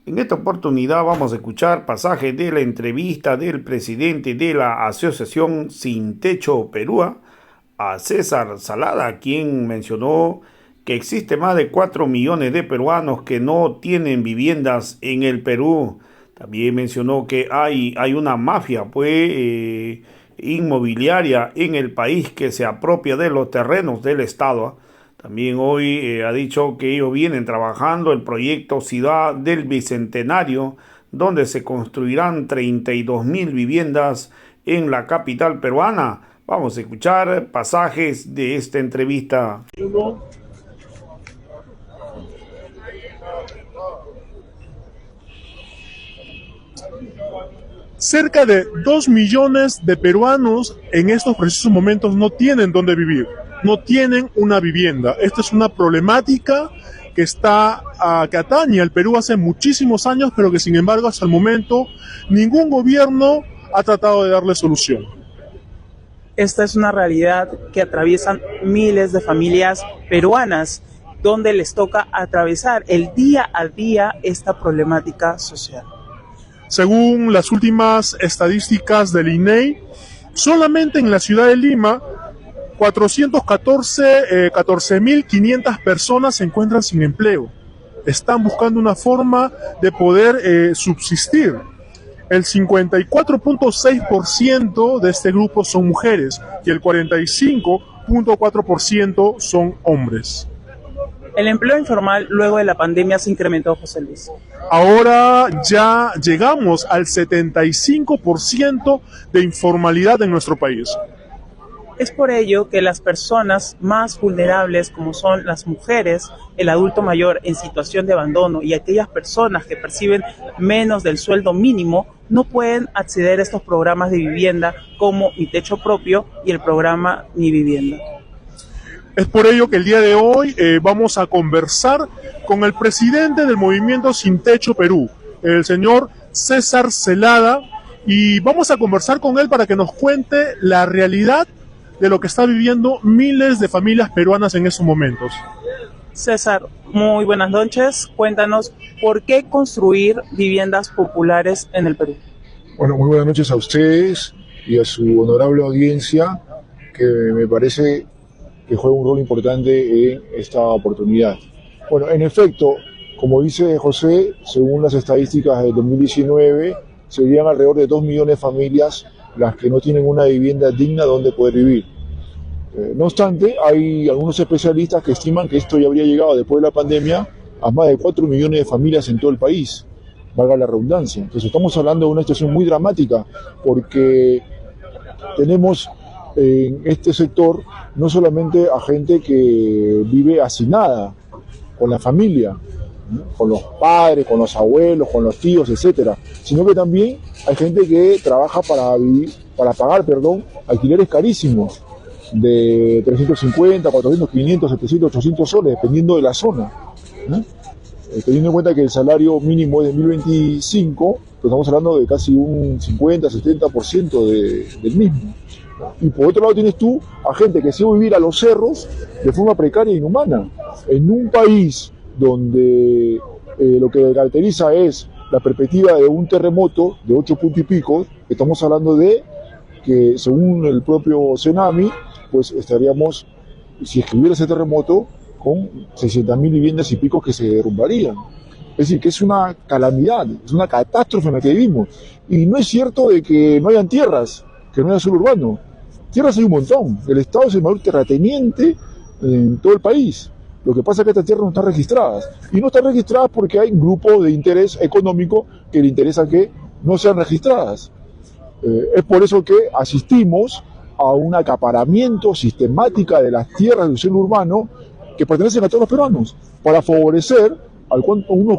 En esta oportunidad vamos a escuchar pasajes de la entrevista del presidente de la Asociación Sin Techo Perú, a César Salada, quien mencionó que existe más de 4 millones de peruanos que no tienen viviendas en el Perú. También mencionó que hay una mafia inmobiliaria en el país que se apropia de los terrenos del Estado. También hoy ha dicho que ellos vienen trabajando el proyecto Ciudad del Bicentenario, donde se construirán 32.000 viviendas en la capital peruana. Vamos a escuchar pasajes de esta entrevista. Cerca de 2 millones de peruanos en estos precisos momentos no tienen dónde vivir, no tienen una vivienda. Esta es una problemática que que atañe al Perú hace muchísimos años, pero que sin embargo hasta el momento ningún gobierno ha tratado de darle solución. Esta es una realidad que atraviesan miles de familias peruanas, donde les toca atravesar el día a día esta problemática social. Según las últimas estadísticas del INEI, solamente en la ciudad de Lima, 14.500 personas se encuentran sin empleo. Están buscando una forma de poder subsistir. El 54.6% de este grupo son mujeres y el 45.4% son hombres. El empleo informal luego de la pandemia se incrementó, José Luis. Ahora ya llegamos al 75% de informalidad en nuestro país. Es por ello que las personas más vulnerables, como son las mujeres, el adulto mayor en situación de abandono y aquellas personas que perciben menos del sueldo mínimo, no pueden acceder a estos programas de vivienda como Mi Techo Propio y el programa Mi Vivienda. Es por ello que el día de hoy vamos a conversar con el presidente del Movimiento Sin Techo Perú, el señor César Celada, y vamos a conversar con él para que nos cuente la realidad de lo que está viviendo miles de familias peruanas en estos momentos. César, muy buenas noches. Cuéntanos, ¿por qué construir viviendas populares en el Perú? Bueno, muy buenas noches a ustedes y a su honorable audiencia, que me parece que juega un rol importante en esta oportunidad. Bueno, en efecto, como dice José, según las estadísticas del 2019, serían alrededor de 2 millones de familias las que no tienen una vivienda digna donde poder vivir. No obstante, hay algunos especialistas que estiman que esto ya habría llegado después de la pandemia a más de 4 millones de familias en todo el país, valga la redundancia. Entonces estamos hablando de una situación muy dramática, porque tenemos en este sector no solamente a gente que vive hacinada con la familia, con los padres, con los abuelos, con los tíos, etcétera, sino que también hay gente que trabaja para pagar alquileres carísimos de 350, 400, 500, 700, 800 soles, dependiendo de la zona, ¿no? Teniendo en cuenta que el salario mínimo es de 1025, pues estamos hablando de casi un 50, 70% del mismo. Y por otro lado tienes tú a gente que se va a vivir a los cerros de forma precaria e inhumana. En un país donde lo que caracteriza es la perspectiva de un terremoto de 8 puntos y pico, estamos hablando de que según el propio Cenami, pues estaríamos, si escribiera ese terremoto, con 600.000 viviendas y picos que se derrumbarían. Es decir, que es una calamidad, es una catástrofe en la que vivimos. Y no es cierto de que no hayan tierras, que no haya suelo urbano. Tierras hay un montón. El Estado es el mayor terrateniente en todo el país. Lo que pasa es que estas tierras no están registradas. Y no están registradas porque hay grupos de interés económico que le interesa que no sean registradas. Es por eso que asistimos a un acaparamiento sistemático de las tierras del suelo urbano que pertenecen a todos los peruanos, para favorecer a unos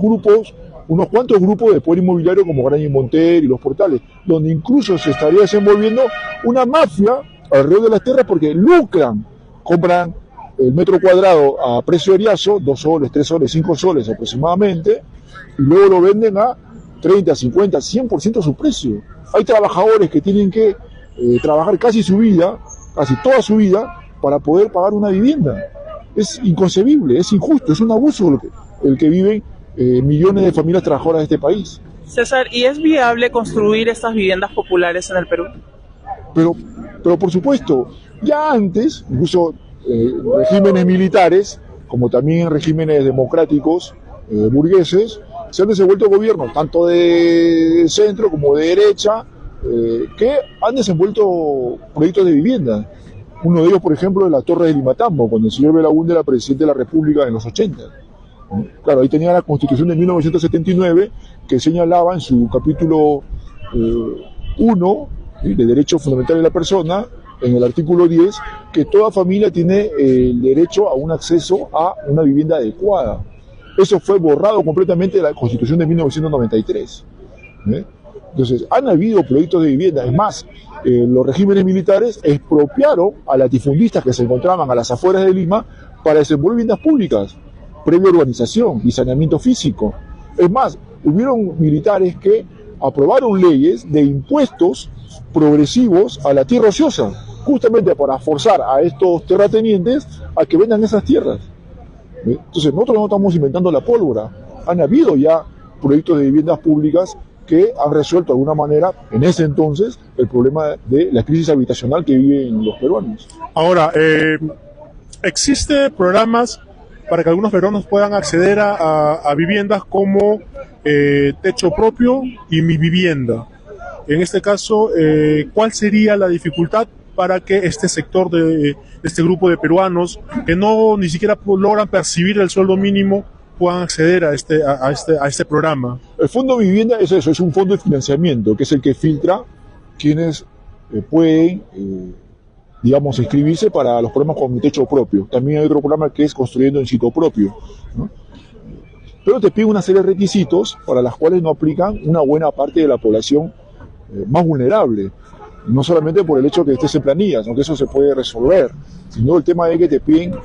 cuantos grupos de poder inmobiliario como Graña y Monter y Los Portales, donde incluso se estaría desenvolviendo una mafia alrededor de las tierras porque lucran, compran el metro cuadrado a precio eriazo, 2 soles, 3 soles, 5 soles aproximadamente, y luego lo venden a 30, 50, 100% su precio. Hay trabajadores que tienen que trabajar casi toda su vida, para poder pagar una vivienda. Es inconcebible, es injusto, es un abuso el que viven millones de familias trabajadoras de este país. César, ¿y es viable construir estas viviendas populares en el Perú? Pero por supuesto, ya antes, incluso regímenes militares, como también regímenes democráticos burgueses, se han desenvuelto gobiernos, tanto de centro como de derecha, que han desenvuelto proyectos de vivienda. Uno de ellos, por ejemplo, es la Torre de Limatambo, cuando el señor Belaúnde era presidente de la República en los 80. Claro, ahí tenía la Constitución de 1979, que señalaba en su capítulo 1, de Derechos Fundamentales de la Persona, en el artículo 10, que toda familia tiene el derecho a un acceso a una vivienda adecuada. Eso fue borrado completamente de la Constitución de 1993. Entonces, han habido proyectos de vivienda. Es más, los regímenes militares expropiaron a latifundistas que se encontraban a las afueras de Lima para desenvolver viviendas públicas, previa urbanización y saneamiento físico. Es más, hubieron militares que aprobaron leyes de impuestos progresivos a la tierra ociosa, justamente para forzar a estos terratenientes a que vendan esas tierras. Entonces, nosotros no estamos inventando la pólvora. Han habido ya proyectos de viviendas públicas que han resuelto de alguna manera, en ese entonces, el problema de la crisis habitacional que viven los peruanos. Ahora, ¿existen programas para que algunos peruanos puedan acceder a viviendas como Techo Propio y Mi Vivienda? En este caso, ¿cuál sería la dificultad para que este sector de este grupo de peruanos que no ni siquiera logran percibir el sueldo mínimo puedan acceder a este programa? El Fondo de Vivienda es eso, es un fondo de financiamiento, que es el que filtra quienes pueden, digamos, inscribirse para los programas con Techo Propio. También hay otro programa que es Construyendo en Sitio Propio, ¿no? Pero te pide una serie de requisitos para las cuales no aplican una buena parte de la población más vulnerable. No solamente por el hecho de que estés en planillas, aunque eso se puede resolver, sino el tema de que te piden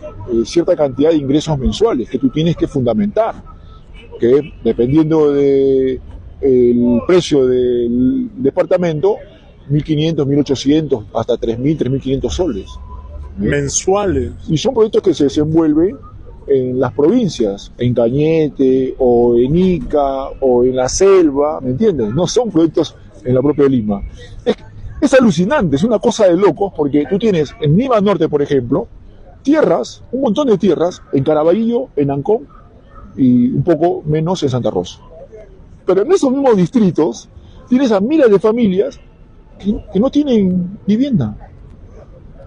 cierta cantidad de ingresos mensuales que tú tienes que fundamentar, que dependiendo del precio del departamento, 1.500, 1.800, hasta 3.000, 3.500 soles. Mensuales. Y son proyectos que se desenvuelven en las provincias, en Cañete, o en Ica, o en la selva, ¿me entiendes? No son proyectos en la propia Lima. Es alucinante, es una cosa de locos, porque tú tienes en Lima Norte, por ejemplo, tierras, un montón de tierras, en Caraballo, en Ancón, y un poco menos en Santa Rosa. Pero en esos mismos distritos tienes a miles de familias que no tienen vivienda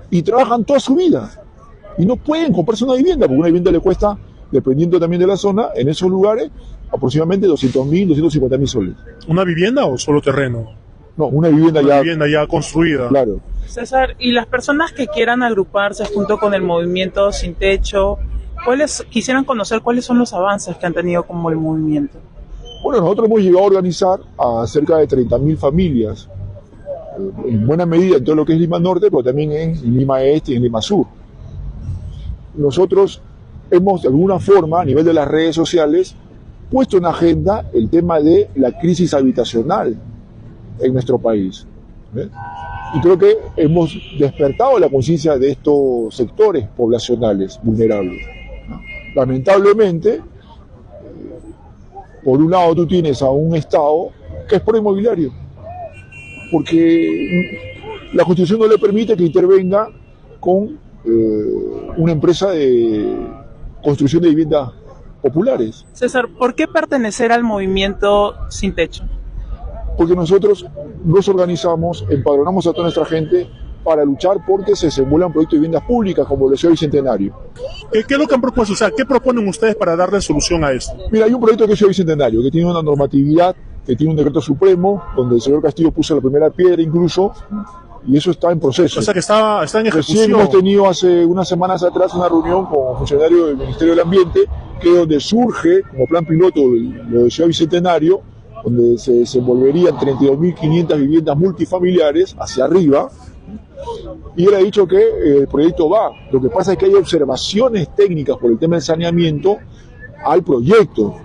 y trabajan toda su vida y no pueden comprarse una vivienda, porque una vivienda le cuesta, dependiendo también de la zona, en esos lugares, aproximadamente 200.000, 250.000 soles. ¿Una vivienda o solo terreno? No, una vivienda ya construida. Claro. César, y las personas que quieran agruparse junto con el movimiento Sin Techo, quisieran conocer cuáles son los avances que han tenido como el movimiento? Bueno, nosotros hemos llegado a organizar a cerca de 30.000 familias, en buena medida en todo lo que es Lima Norte, pero también en Lima Este y en Lima Sur. Nosotros hemos, de alguna forma, a nivel de las redes sociales, puesto en agenda el tema de la crisis habitacional en nuestro país. Y creo que hemos despertado la conciencia de estos sectores poblacionales vulnerables. Lamentablemente, por un lado tú tienes a un Estado que es pro-inmobiliario, porque la Constitución no le permite que intervenga con una empresa de construcción de viviendas populares. César, ¿por qué pertenecer al movimiento Sin Techo? Porque nosotros nos organizamos, empadronamos a toda nuestra gente para luchar porque se desenvuelvan proyectos de viviendas públicas como el Ciudad Bicentenario. ¿Qué es lo que han propuesto? O sea, ¿qué proponen ustedes para darle solución a esto? Mira, hay un proyecto que es Ciudad Bicentenario, que tiene una normatividad, que tiene un decreto supremo, donde el señor Castillo puso la primera piedra incluso, y eso está en proceso. O sea, que está en ejecución. Recién hemos tenido hace unas semanas atrás una reunión con funcionarios del Ministerio del Ambiente, que es donde surge como plan piloto lo de Ciudad Bicentenario, donde se desenvolverían 32.500 viviendas multifamiliares hacia arriba, y él ha dicho que el proyecto va. Lo que pasa es que hay observaciones técnicas por el tema del saneamiento al proyecto.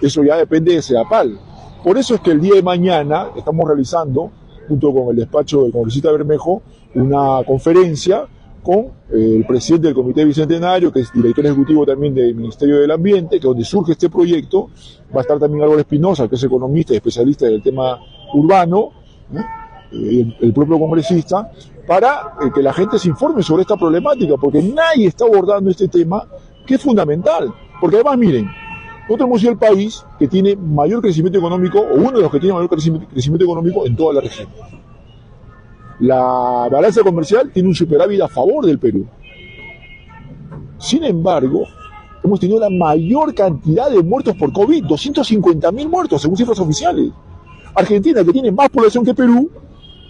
Eso ya depende de SEDAPAL. Por eso es que el día de mañana estamos realizando, junto con el despacho del congresista Bermejo, una conferencia con el presidente del Comité Bicentenario, que es director ejecutivo también del Ministerio del Ambiente, que donde surge este proyecto. Va a estar también Álvaro Espinosa, que es economista y especialista del tema urbano, el propio congresista, para que la gente se informe sobre esta problemática, porque nadie está abordando este tema, que es fundamental. Porque además, miren, nosotros hemos sido el país que tiene mayor crecimiento económico, o uno de los que tiene mayor crecimiento económico en toda la región. La balanza comercial tiene un superávit a favor del Perú. Sin embargo, hemos tenido la mayor cantidad de muertos por COVID, 250.000 muertos, según cifras oficiales. Argentina, que tiene más población que Perú,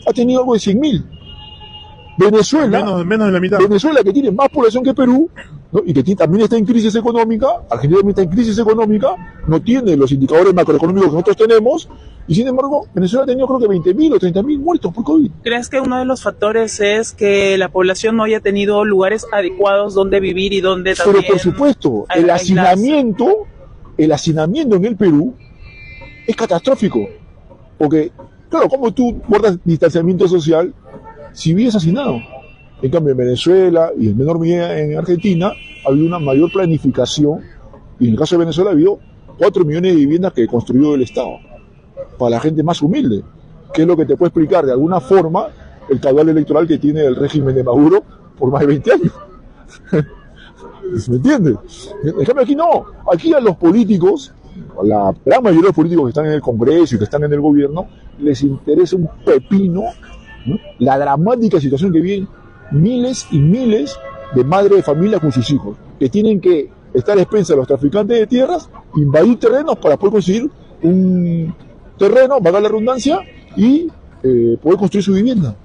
ha tenido algo de 100.000. Venezuela, menos de la mitad. Venezuela, que tiene más población que Perú, ¿no? Y que también está en crisis económica, Argentina también está en crisis económica, no tiene los indicadores macroeconómicos que nosotros tenemos, y sin embargo, Venezuela ha tenido creo que 20.000 o 30.000 muertos por COVID. ¿Crees que uno de los factores es que la población no haya tenido lugares adecuados donde vivir y donde también... Pero por supuesto, el hacinamiento en el Perú es catastrófico, porque, claro, como tú guardas distanciamiento social si vives hacinado? En cambio, en Venezuela y en menor medida en Argentina ha habido una mayor planificación, y en el caso de Venezuela ha habido 4 millones de viviendas que construyó el Estado para la gente más humilde, que es lo que te puede explicar de alguna forma el caudal electoral que tiene el régimen de Maduro por más de 20 años. ¿Me entiendes? En cambio aquí no, aquí a los políticos, a la gran mayoría de los políticos que están en el Congreso y que están en el gobierno, les interesa un pepino, ¿no?, la dramática situación que viven miles y miles de madres de familia con sus hijos, que tienen que estar a expensas de los traficantes de tierras, invadir terrenos para poder conseguir un terreno, valga la redundancia, y poder construir su vivienda.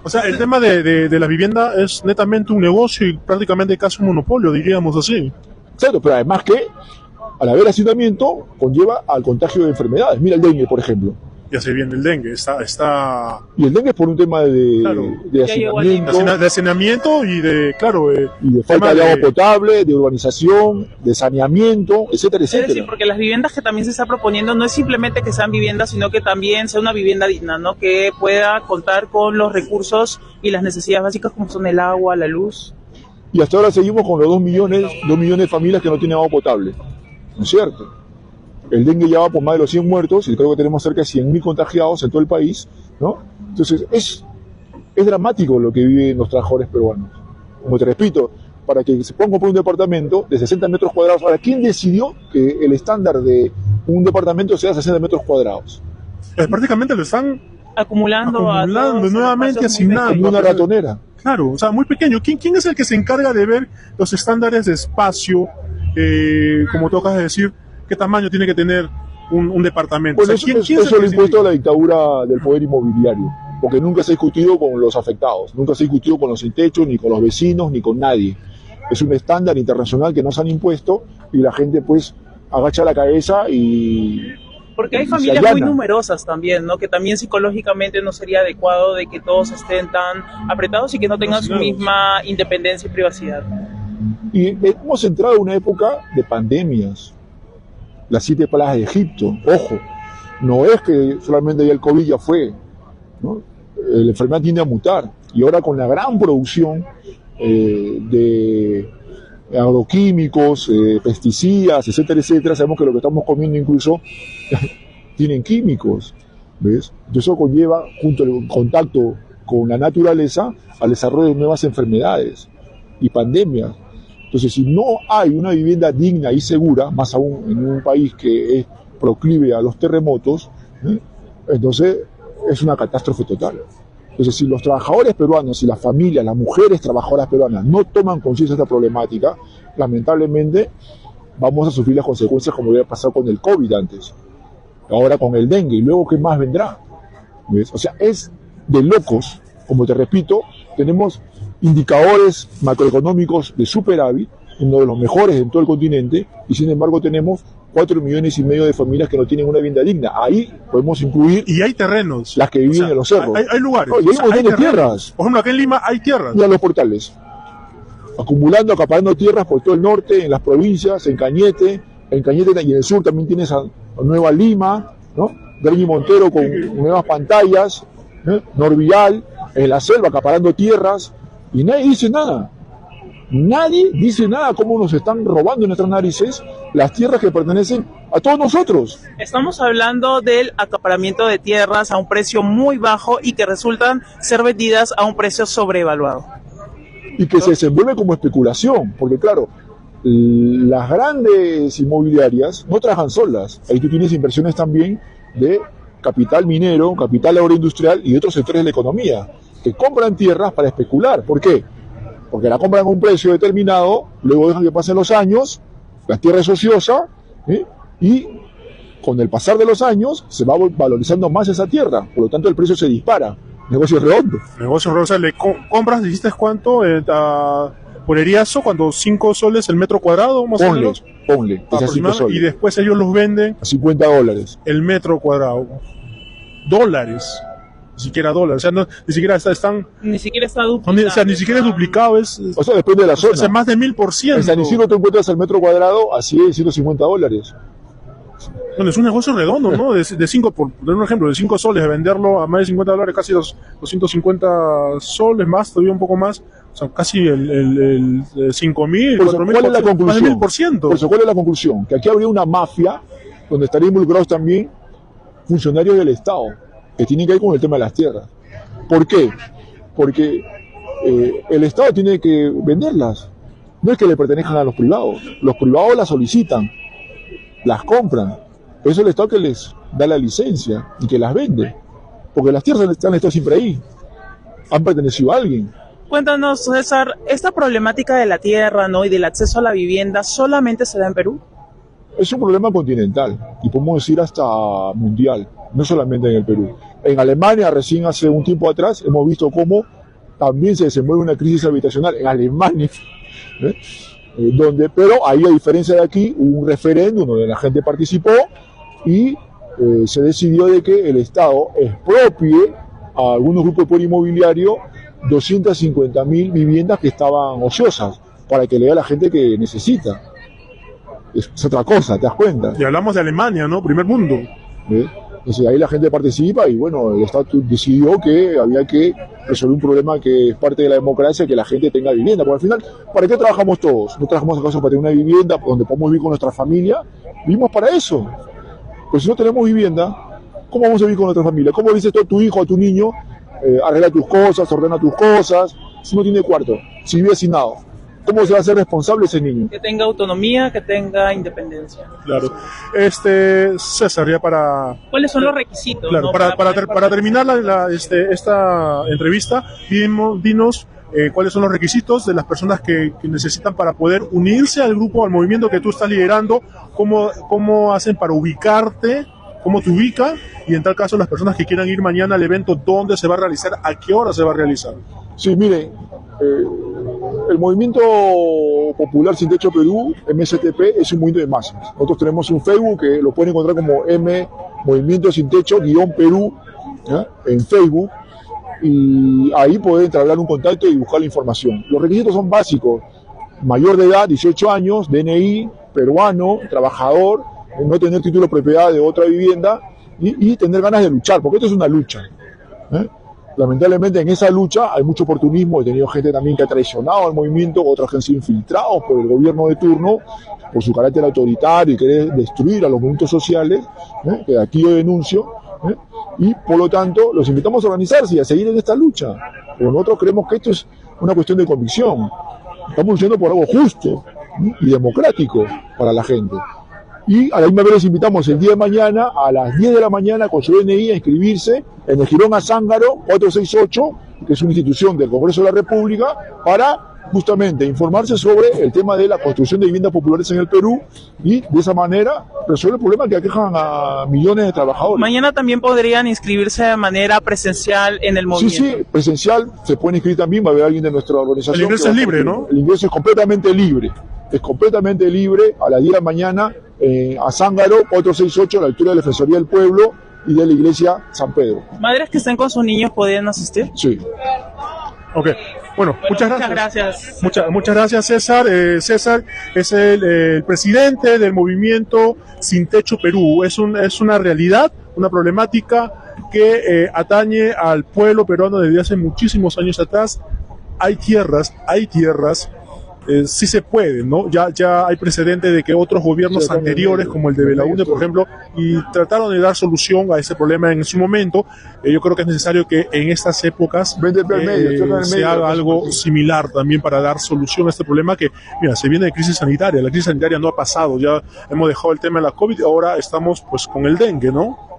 O sea, el tema de la vivienda es netamente un negocio y prácticamente casi un monopolio, diríamos así. Exacto, pero además que al haber hacinamiento conlleva al contagio de enfermedades. Mira el dengue, por ejemplo. Ya se viene el dengue, Y el dengue es por un tema de hacinamiento. De hacinamiento y de, claro... y de falta de agua potable, de urbanización, de saneamiento, etcétera, etcétera. Es decir, porque las viviendas que también se está proponiendo no es simplemente que sean viviendas, sino que también sea una vivienda digna, ¿no? Que pueda contar con los recursos y las necesidades básicas como son el agua, la luz. Y hasta ahora seguimos con los 2 millones de familias que no tienen agua potable, ¿no es cierto? El dengue ya va por más de los 100 muertos y creo que tenemos cerca de 100.000 contagiados en todo el país, ¿no? Entonces es dramático lo que viven los trabajadores peruanos. Como te repito, para que se puedan comprar un departamento de 60 metros cuadrados. Ahora, ¿quién decidió que el estándar de un departamento sea 60 metros cuadrados? Prácticamente lo están acumulando nuevamente, asignando. Una ratonera. Claro, o sea, muy pequeño. ¿Quién es el que se encarga de ver los estándares de espacio, como tocas de decir, qué tamaño tiene que tener un departamento? Bueno, o sea, eso lo ha impuesto la dictadura del poder inmobiliario, porque nunca se ha discutido con los afectados, nunca se ha discutido con los sin techo, ni con los vecinos, ni con nadie. Es un estándar internacional que nos han impuesto y la gente pues agacha la cabeza y... Porque hay familias muy numerosas también, ¿no? Que también psicológicamente no sería adecuado de que todos estén tan apretados y que no tengan su misma independencia y privacidad. Y hemos entrado en una época de pandemias. Las 7 plagas de Egipto, ojo, no es que solamente ya el COVID ya fue, ¿no? La enfermedad tiende a mutar, y ahora con la gran producción de agroquímicos, pesticidas, etcétera, etcétera, sabemos que lo que estamos comiendo incluso tienen químicos, ¿ves? Entonces eso conlleva, junto al contacto con la naturaleza, al desarrollo de nuevas enfermedades y pandemias. Entonces, si no hay una vivienda digna y segura, más aún en un país que es proclive a los terremotos, entonces es una catástrofe total. Entonces, si los trabajadores peruanos, si las familias, las mujeres trabajadoras peruanas no toman conciencia de esta problemática, lamentablemente vamos a sufrir las consecuencias como había pasado con el COVID antes, ahora con el dengue, y luego ¿qué más vendrá? ¿Ves? O sea, es de locos, como te repito, tenemos indicadores macroeconómicos de superávit, uno de los mejores en todo el continente, y sin embargo tenemos 4,5 millones de familias que no tienen una vivienda digna. Ahí podemos incluir... Y hay terrenos. Las que viven en los cerros. Hay lugares. No, y hay un montón de tierras. Por ejemplo, acá en Lima hay tierras. Y a los portales. Acumulando, acaparando tierras por todo el norte, en las provincias, en Cañete y en el sur también tienes a Nueva Lima, ¿no? Greñi Montero con nuevas pantallas, Norvial, en la selva acaparando tierras, Y nadie dice nada. Nadie dice nada cómo nos están robando en nuestras narices las tierras que pertenecen a todos nosotros. Estamos hablando del acaparamiento de tierras a un precio muy bajo y que resultan ser vendidas a un precio sobrevaluado. Y que se desenvuelve como especulación, porque claro, las grandes inmobiliarias no trabajan solas. Ahí tú tienes inversiones también de capital minero, capital agroindustrial y otros sectores de la economía, que compran tierras para especular. ¿Por qué? Porque la compran a un precio determinado, luego dejan que pasen los años, la tierra es ociosa, y con el pasar de los años se va valorizando más esa tierra, por lo tanto el precio se dispara. Negocio redondo. Negocio redondo, o sea, le compras, dijiste cuánto, por Eriazo, cuando 5 soles el metro cuadrado, más o menos. Ponle, que sea 5 soles. Y después ellos los venden a $50. El metro cuadrado. Dólares. Ni siquiera dólares, o sea, ni siquiera están... Ni siquiera está duplicado. O sea, ni siquiera es duplicado, o sea, depende de la zona. O sea, más de 1000%. En San Isidro te encuentras el metro cuadrado a $150. Bueno, es un negocio redondo, ¿no? De 5, por dar un ejemplo, de 5 soles, de venderlo a más de $50, casi los 250 soles más, todavía un poco más, o sea, casi el 5.000, 4.000, ¿cuál es la conclusión? Más de 1000%. Por eso, ¿cuál es la conclusión? Que aquí habría una mafia donde estarían involucrados también funcionarios del Estado, que tienen que ver con el tema de las tierras. ¿Por qué? Porque el Estado tiene que venderlas. No es que le pertenezcan a los privados las solicitan, las compran. Eso es el Estado que les da la licencia y que las vende. Porque las tierras han estado siempre ahí. Han pertenecido a alguien. Cuéntanos, César, ¿esta problemática de la tierra, ¿no?, y del acceso a la vivienda solamente se da en Perú? Es un problema continental y podemos decir hasta mundial, no solamente en el Perú. En Alemania, recién hace un tiempo atrás, hemos visto cómo también se desenvuelve una crisis habitacional en Alemania, pero ahí, a diferencia de aquí, hubo un referéndum donde la gente participó y se decidió de que el Estado expropie a algunos grupos de poder inmobiliario 250.000 viviendas que estaban ociosas para que le dé a la gente que necesita. Es otra cosa, ¿te das cuenta? Y hablamos de Alemania, ¿no? Primer mundo. Entonces ahí la gente participa y bueno, el Estado decidió que había que resolver un problema que es parte de la democracia, que la gente tenga vivienda. Porque al final, ¿para qué trabajamos todos? No trabajamos acaso para tener una vivienda donde podemos vivir con nuestra familia. Vivimos para eso. Pero si no tenemos vivienda, ¿cómo vamos a vivir con nuestra familia? ¿Cómo dices tú a tu hijo, a tu niño, arregla tus cosas, ordena tus cosas, si no tiene cuarto, si vive asignado? ¿Cómo se va a hacer responsable ese niño? Que tenga autonomía, que tenga independencia. Claro. César, ya para... ¿Cuáles son los requisitos? Claro, ¿no? para terminar esta entrevista, dinos cuáles son los requisitos de las personas que necesitan para poder unirse al grupo, al movimiento que tú estás liderando, cómo hacen para ubicarte, cómo te ubican, y en tal caso las personas que quieran ir mañana al evento, ¿dónde se va a realizar? ¿A qué hora se va a realizar? Sí, miren, el Movimiento Popular Sin Techo Perú, MSTP, es un movimiento de masas. Nosotros tenemos un Facebook que lo pueden encontrar como Movimiento Sin Techo-Perú, ¿ya?, en Facebook, y ahí pueden entablar un contacto y buscar la información. Los requisitos son básicos: mayor de edad, 18 años, DNI, peruano, trabajador, no tener título de propiedad de otra vivienda y tener ganas de luchar, porque esto es una lucha. Lamentablemente en esa lucha hay mucho oportunismo. He tenido gente también que ha traicionado al movimiento, otros que han sido infiltrados por el gobierno de turno, por su carácter autoritario y querer destruir a los movimientos sociales, que aquí yo denuncio, y por lo tanto los invitamos a organizarse y a seguir en esta lucha, porque nosotros creemos que esto es una cuestión de convicción. Estamos luchando por algo justo y democrático para la gente. Y a la misma vez les invitamos el día de mañana a las 10 de la mañana con su DNI a inscribirse en el Jirón Azángaro 468, que es una institución del Congreso de la República, para justamente informarse sobre el tema de la construcción de viviendas populares en el Perú y de esa manera resolver el problema que aquejan a millones de trabajadores. Mañana también podrían inscribirse de manera presencial en el movimiento. Sí, presencial, se pueden inscribir también, va a haber alguien de nuestra organización. El ingreso es libre, ¿no? El ingreso es completamente libre. Es completamente libre a las 10 de la mañana a Zángaro 468, a la altura de la Defensoría del Pueblo y de la Iglesia San Pedro. ¿Madres que estén con sus niños podrían asistir? Sí. Ok, bueno, muchas gracias. Muchas gracias, César. César es el presidente del movimiento Sin Techo Perú. Es una realidad, una problemática que atañe al pueblo peruano desde hace muchísimos años atrás. hay tierras, sí se puede, ¿no? Ya hay precedentes de que otros gobiernos anteriores, como el de Belaúnde, por ejemplo, y trataron de dar solución a ese problema en su momento. Yo creo que es necesario que en estas épocas se haga algo similar también para dar solución a este problema que, mira, se viene de crisis sanitaria. La crisis sanitaria no ha pasado, ya hemos dejado el tema de la COVID, ahora estamos pues con el dengue, ¿no?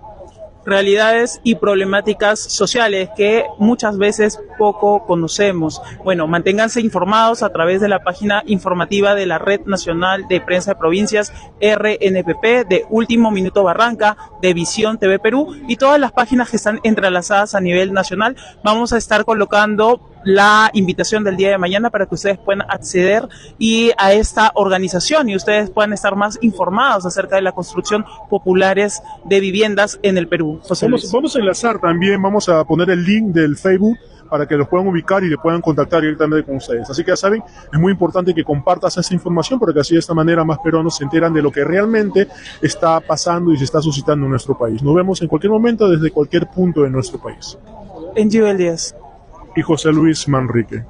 Realidades y problemáticas sociales que muchas veces poco conocemos. Bueno, manténganse informados a través de la página informativa de la Red Nacional de Prensa de Provincias, RNPP, de Último Minuto Barranca, de Visión TV Perú y todas las páginas que están entrelazadas a nivel nacional. Vamos a estar colocando la invitación del día de mañana para que ustedes puedan acceder a esta organización y ustedes puedan estar más informados acerca de la construcción populares de viviendas en el Perú. Vamos a enlazar también, vamos a poner el link del Facebook para que los puedan ubicar y le puedan contactar directamente con ustedes. Así que ya saben, es muy importante que compartas esa información porque así de esta manera más peruanos se enteran de lo que realmente está pasando y se está suscitando en nuestro país. Nos vemos en cualquier momento desde cualquier punto de nuestro país. En Gio Díaz y José Luis Manrique.